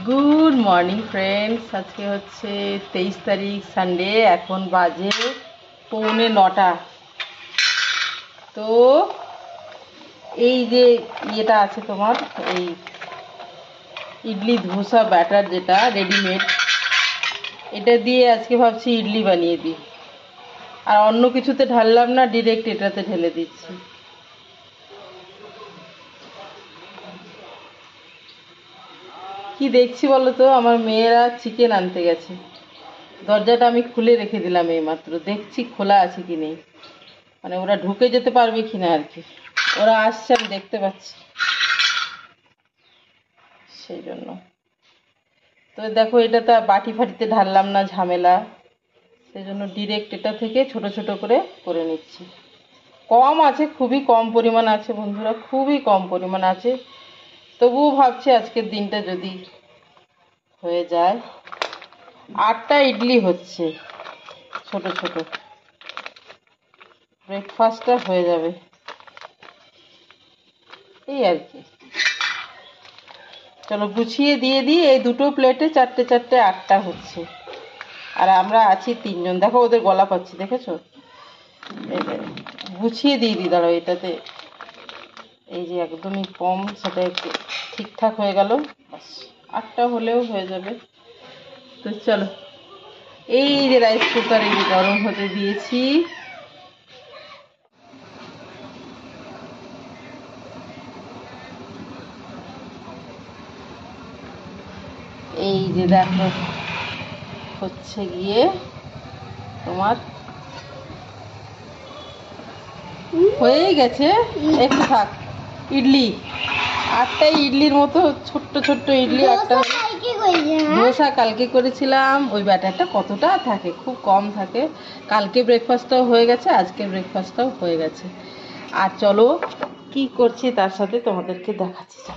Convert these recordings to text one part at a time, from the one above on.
Good morning friends, আজকে হচ্ছে 23 তারিখ সানডে। এখন বাজে 8:45। তো এই যে ইয়েটা আছে তোমার, এই ইডলি ধোসা ব্যাটার যেটা রেডিমেড, এটা দিয়ে আজকে ভাবছি ইডলি বানিয়ে দিই। আর অন্য কিছুতে ঢাললাম না, ডিরেক্ট এটাতে ঢেলে দিচ্ছি। কি দেখছি বলো তো, আমার মেয়েরা চিকেন আনতে গেছে। দরজাটা আমি খুলে রেখে দিলাম, এইমাত্র দেখছি খোলা আছে কি নেই, মানে ওরা ঢুকে যেতে পারবে কিনা আর কি। ওরা আসছে, আমি দেখতে পাচ্ছি, সেই জন্য। তো দেখো, এটা তো বাটি ফাটিতে ঢাললাম না, ঝামেলা, সেই জন্য ডিরেক্ট এটা থেকে ছোট ছোট করে নিচ্ছি। কম আছে, খুবই কম পরিমাণ আছে বন্ধুরা, খুবই কম পরিমাণ আছে। তবুও ভাবছি আজকের দিনটা যদি হয়ে যায়। 8টা ইডলি হচ্ছে ছোট ছোট, ব্রেকফাস্টটা হয়ে যাবে এই আর কি। চলো গুছিয়ে দিয়ে দিই। এই দুটো প্লেটে চারটে চারটে 8টা হচ্ছে, আর আমরা আছি 3 জন। দেখো ওদের গলা পাচ্ছি, দেখেছো? এটা গুছিয়ে দিয়ে দিই, দাঁড়াও এটাতে। এই যে একদমই কম, সেটা একটু ঠিকঠাক হয়ে গেল, বাস 8টা হলেও হয়ে যাবে। তো চলো, এই যে রাইস কুকারে গরম হতে দিয়েছি। এই যে দেখো, হচ্ছে গিয়ে তোমার হয়ে গেছে, একটু থাক। ইডলি 8টাই ইডলির মতো, ছোট্ট ছোট্ট ইডলি 8টা। ধোসা কালকে করেছিলাম, ওই ব্যাটারটা কতটা থাকে, খুব কম থাকে। কালকে ব্রেকফাস্টটাও হয়ে গেছে, আজকে ব্রেকফাস্টটাও হয়ে গেছে। আর চলো কি করছি তার সাথে তোমাদেরকে দেখাচ্ছি।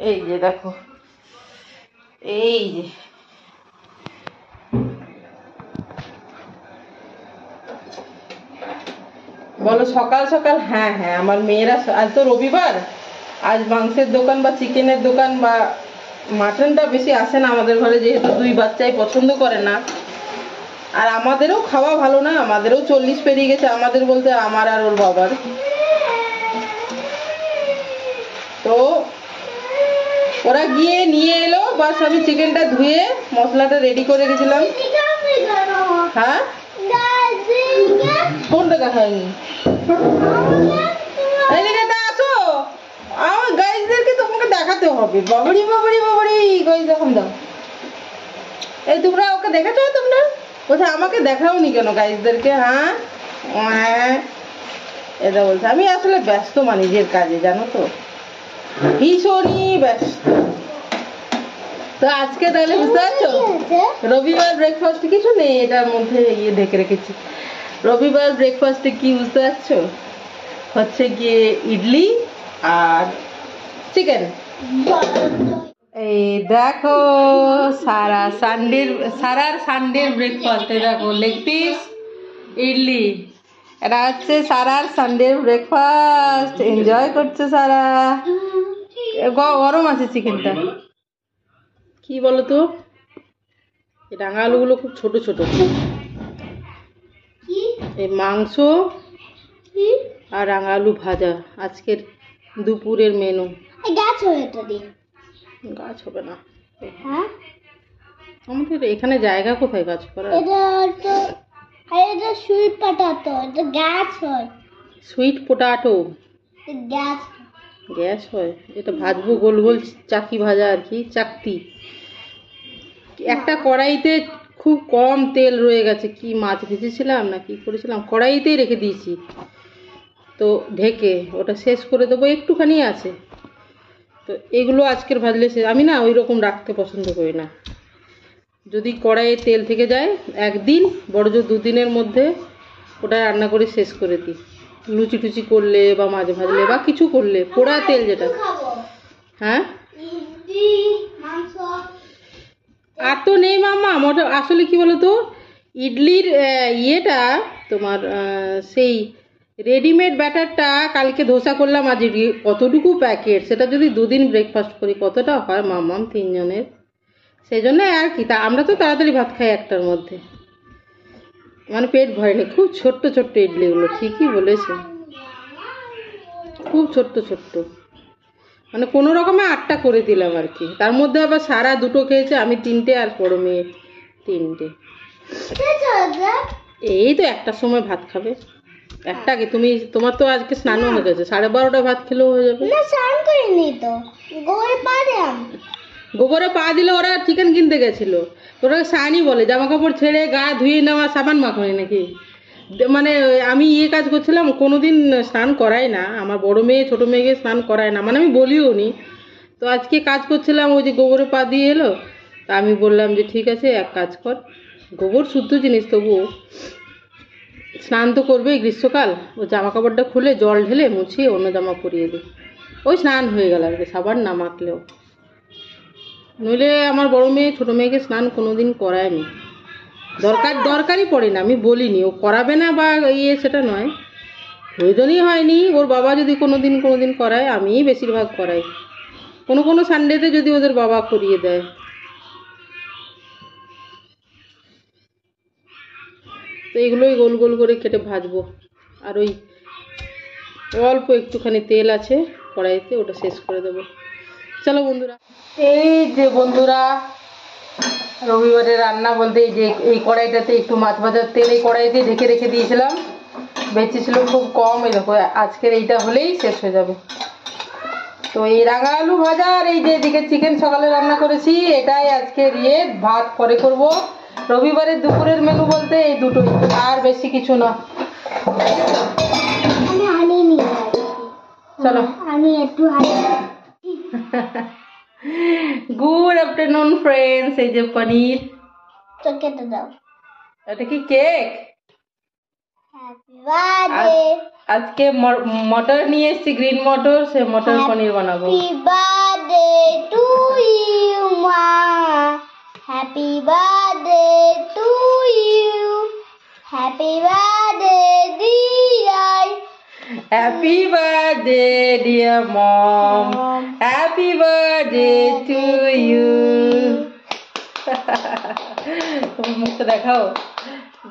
এই যে দেখো, এই যে বলো সকাল সকাল। হ্যাঁ হ্যাঁ, আমার মেয়েরা, আজ তো রবিবার, আজ মাংসের দোকান বা চিকেনের দোকান বা মাটনটা বেশি আসে না আমাদের ঘরে, যেহেতু 2 বাচ্চাই পছন্দ করে না। আর আমাদেরও খাওয়া ভালো না, আমাদেরও 40 পেরিয়ে গেছে, আমাদের বলতে আমার আর ওর বাবার। তো ওরা গিয়ে নিয়ে এলো, বাস আমি চিকেনটা ধুয়ে মশলাটা রেডি করে রেখেছিলাম। হ্যাঁ, কোনটা দেখায়নি? আসো, আমার গাইজদেরকে তোমাকে দেখাতে হবে। বাবরি বাবরি বাবরি, গাইজ এখন দাও। এই তোমরা ওকে দেখেছো? তোমরা বলছে আমাকে দেখাওনি কেন গাইজদেরকে? হ্যাঁ, এটা বলছে। আমি আসলে ব্যস্ত নিজের কাজে, জানো তো, ভীষণই ব্যস্ত। তো আজকে তাহলে বুঝতে পারছো, রবিবার ব্রেকফাস্ট কিছু নেই, এটার মধ্যে ইয়ে ঢেকে রেখেছি। রবিবার ব্রেকফাস্টে কি বুঝতে পারছো? হচ্ছে গিয়ে ইডলি আর চিকেন। এই দেখো, সারার সানডের ব্রেকফাস্ট। দেখো, লেগ পিস, ইডলি, এটা হচ্ছে সারার সানডের ব্রেকফাস্ট। এনজয় করছে সারা। গরম আছে চিকেনটা। কি বলো তো, রাঙা আলুগুলো খুব ছোট ছোট। এই মাংস আর রাঙা আলু ভাজা আজকের দুপুরের মেনু। গাছ হবে না আমাদের এখানে, জায়গা কোথায় গাছ করার? সুইট পটাটো, এটা গ্যাস হয়। সুইট পটাটো গ্যাস হয়? এটা ভাজবো, গোল গোল চাকি ভাজা আর কি, চাকতি। একটা কড়াইতে খুব কম তেল রয়ে গেছে, কি মাছ ভেজেছিলাম না কি করেছিলাম, কড়াইতেই রেখে দিয়েছি। তো ঢেকে ওটা শেষ করে দেবো, একটুখানি আছে। তো এগুলো আজকের ভাজলে আমি না ওই রকম রাখতে পছন্দ করি না। যদি কড়াইয়ে তেল থেকে যায়, একদিন বড় জোর 2 দিনের মধ্যে ওটা রান্না করে শেষ করে দিই। লুচি টুচি করলে বা মাছ ভাজলে বা কিছু করলে, পোড়া তেল যেটা। হ্যাঁ, আর তো নেই মাম্মা। ওটা আসলে কি বলতো, ইডলির ইয়েটা তোমার সেই রেডিমেড ব্যাটারটা কালকে ধোসা করলাম, আজ কতটুকু প্যাকেট, সেটা যদি দুদিন ব্রেকফাস্ট করি কতটা হয় মামাম তিনজনের, সেই জন্য আর কি। তা আমরা তো তাড়াতাড়ি ভাত খাই একটার মধ্যে, মানে পেট ভরেনি। খুব ছোট্ট ছোট্ট ইডলিগুলো, ঠিকই বলেছে, খুব ছোট্ট ছোট্ট, মানে কোনো রকমে 8টা করে দিলাম আর কি। তার মধ্যে আবার সারা 2টো খেয়েছে, আমি 3টে আর বড় মেয়ে 3টে। এই তো 1টার সময় ভাত খাবে। একটা কি তুমি, তোমার তো আজকে স্নানও হয়ে গেছে, 12:30 ভাত খেলেও হয়ে যাবে। না স্নান করিনি তো, গোবরে পা দিলে ওরা চিকেন কিনতে গেছিল, ওরা স্নানই বলে, জামা কাপড় ছেড়ে গা ধুয়ে নেওয়া, সাবান মাখনি নাকি। মানে আমি কাজ করছিলাম, কোনোদিন স্নান করাই না আমার বড় মেয়ে, ছোট মেয়েকে স্নান করায় না, মানে আমি বলিও নি। তো আজকে কাজ করছিলাম, ওই যে গোবরে পা দিয়ে এলো, তা আমি বললাম যে ঠিক আছে এক কাজ কর, গোবর শুদ্ধ জিনিস, তবুও স্নান তো করবে গ্রীষ্মকাল, ও জামা কাপড়টা খুলে জল ঢেলে মুছিয়ে অন্য জামা পরিয়ে দিই, ওই স্নান হয়ে গেল আর কি, সাবান না মাখলেও। নইলে আমার বড় মেয়ে ছোট মেয়েকে স্নান কোনোদিন করায়নি, দরকারই পড়ে না, আমি বলিনি, ও করাবে না বা সেটা নয়, প্রয়োজনই হয়নি। ওর বাবা যদি কোনোদিন করায়, আমিই বেশিরভাগ করাই, কোনো সানডেতে যদি ওদের বাবা করিয়ে দেয়। তো এগুলোই গোল গোল করে কেটে ভাজবো, আর ওই অল্প একটুখানি তেল আছে কড়াইতে, ওটা শেষ করে দেবো। চলো বন্ধুরা, এই যে বন্ধুরা রবিবারে রান্না বলতে এই যে এই কড়াইটাতে একটু মাছ ভাজার তেল এই কড়াইতে ঢেকে রেখে দিয়েছিলাম, বেঁচেছিল খুব কম, এই দেখো আজকের এইটা হলেই শেষ হয়ে যাবে। তো এই রাঙা আলু ভাজা আর এই যে এদিকে চিকেন সকালে রান্না করেছি, এটাই আজকের ভাত পরে করব। রবিবারের দুপুরের মেনু বলতে এই দুটোই, আর বেশি কিছু না। চলো আমি একটু গুড আফটারনুন ফ্রেন্ডস, এই যে পনির, কেটে দাও। এটা কি কেক? আজকে মটর নিয়ে এসেছি, গ্রিন মটর, সে মটর পনির বানাবো। হ্যাপি বার্থডে টু ইউ মা, happy birthday to you, happy birthday dear, happy birthday dear mom, happy birthday to you. তোমার মুখটা দেখাও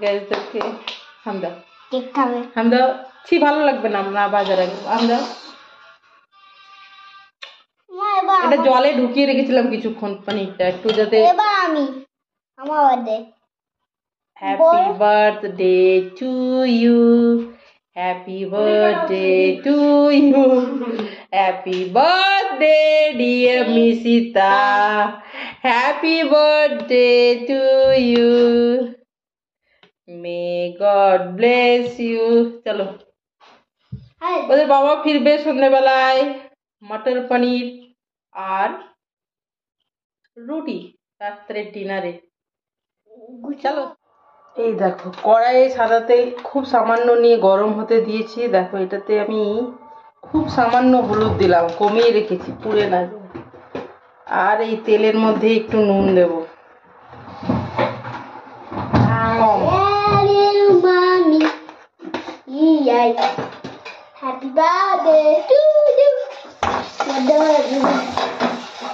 গাইজদেরকে, হামদা কেক খাবে, হামদা। ছি, ভালো লাগবে না, না বাজারে হামদা। এটা জলে ঢুকিয়ে রেখেছিলাম কিছুক্ষণ পনিরটা, একটু যাতে। এবার আমি আমার birthday, happy birthday to you, happy birthday to you, happy birthday dear Misita, happy birthday to you, may God bless you. চলো, ওদের বাবা ফিরবে সন্ধ্যেবেলায়, মটর পনির আর রুটি রাত্রের ডিনারে। চলো, এই দেখো কড়াইয়ে সাদা তেল খুব সামান্য নিয়ে গরম হতে দিয়েছি, দেখো এটাতে আমি খুব সামান্য হলুদ দিলাম, কমিয়ে রেখেছি পুড়ে না যায়। আর এই তেলের মধ্যে একটু নুন দেব, কম।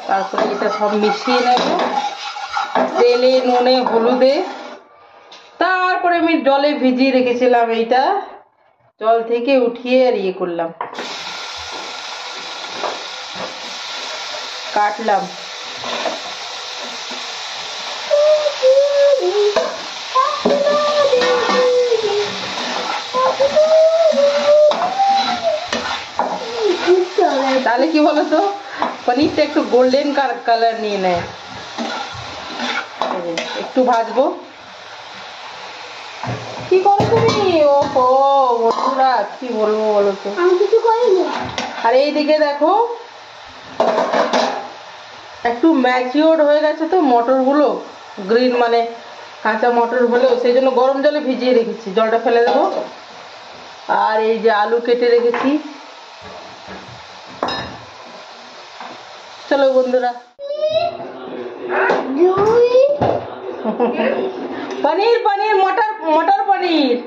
তারপরে এটা সব মিশিয়ে নেব তেলে, নুনে, হলুদে। তারপরে আমি জলে ভিজিয়ে রেখেছিলাম, এইটা জল থেকে উঠিয়ে আর করলাম, কাটলাম। তাহলে কি বলতো, পনিরটা একটু গোল্ডেন কালার নিয়ে নেয়। একটু ভাজবো। কি করো তুমি? ওহো বন্ধুরা, কি বলবো বলো তো, আমি কিছু করিনি। আর এইদিকে দেখো একটু ম্যাচিওর হয়ে গেছে তো মটরগুলো, গ্রিন মানে কাঁচা মটর হলেও, সেই জন্য গরম জলে ভিজিয়ে রেখেছি, জলটা ফেলে দেবো। আর এই যে আলু কেটে রেখেছি। চলো বন্ধুরা, পনির পনির মটর মটর পনির।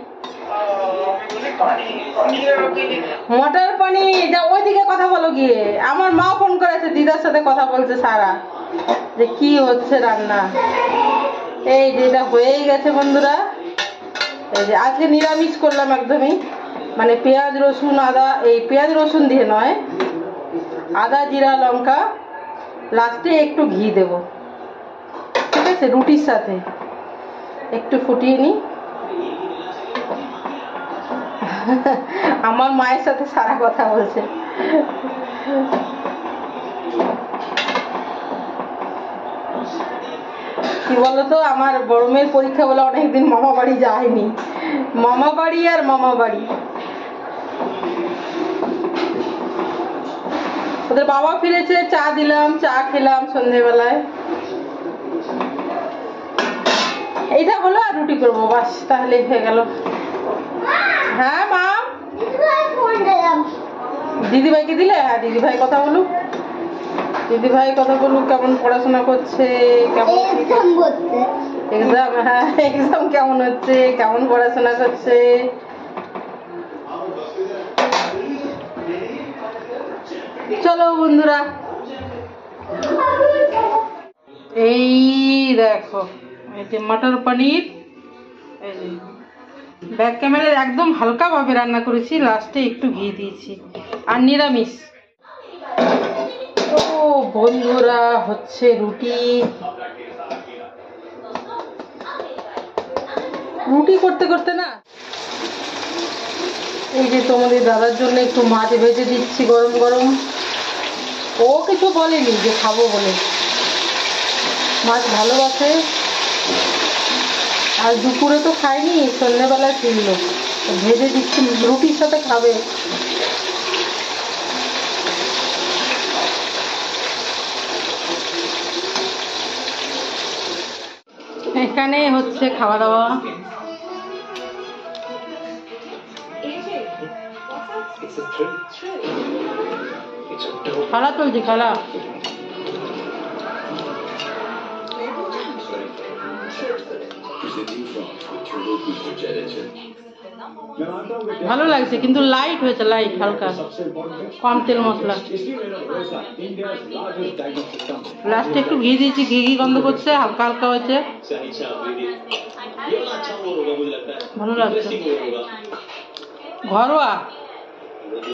মটর পনির, যা ওইদিকে কথা বলো গিয়ে। আমার মা ফোন করেছে, দিদার সাথে কথা বলছে সারা, যে কি হচ্ছে রান্না। এই যেটা হয়েই গেছে বন্ধুরা। এই যে আজকে নিরামিষ করলাম একদমই, মানে পেঁয়াজ রসুন আদা, এই পেঁয়াজ রসুন দিয়ে নয়, আদা জিরা লঙ্কা, লাস্টে একটু ঘি দেব, ঠিক আছে, রুটির সাথে একটু ফুটিয়ে নিই। আমার মায়ের সাথে সারা কথা বলছে। কি বলতো, আমার বড় মেয়ের পরীক্ষা বলে অনেকদিন মামা বাড়ি যায়নি। মামা বাড়ি আর মামা বাড়ি। ওদের বাবা ফিরেছে, চা দিলাম, চা খেলাম সন্ধেবেলায়। এইটা হলো, আর রুটি করবো, বাস তাহলেই হয়ে গেল। হ্যাঁ মা, দিদিভাইকে দিলে? হ্যাঁ দিদিভাই কথা বলুক, দিদিভাই কথা বলুক, কেমন পড়াশোনা করছে, কেমন এক্সাম, হ্যাঁ এক্সাম কেমন হচ্ছে, কেমন পড়াশোনা করছে। চলো বন্ধুরা, এই দেখো, এই যে মটর পনির, এই যে ব্যাক ক্যামেরায় একদম হালকা ভাবে রান্না করেছি, লাস্টে একটু ঘি দিয়েছি, আর নিরামিষ। তো বন্ধুরা হচ্ছে রুটি, রুটি করতে করতে না, এই যে তোমাদের দাদার জন্য একটু মাছ ভেজে দিচ্ছি গরম গরম। ও কিছু বলেনি যে খাবো বলে, মাছ ভালোবাসে। আর দুপুরে তো খাইনি, সন্ধ্যেবেলায় কিনলো, ভেজে দিচ্ছি, রুটির সাথে খাবে। এখানে হচ্ছে খাওয়া দাওয়া। খেলা চলছে, খেলা। ভালো লাগছে, কিন্তু লাইট হয়েছে, লাইট হালকা, কম তেল মশলা। লাস্টে একটু ঘি দিয়েছি, ঘি ঘি গন্ধ করছে, হালকা হালকা হয়েছে, ভালো লাগছে, ঘরোয়া।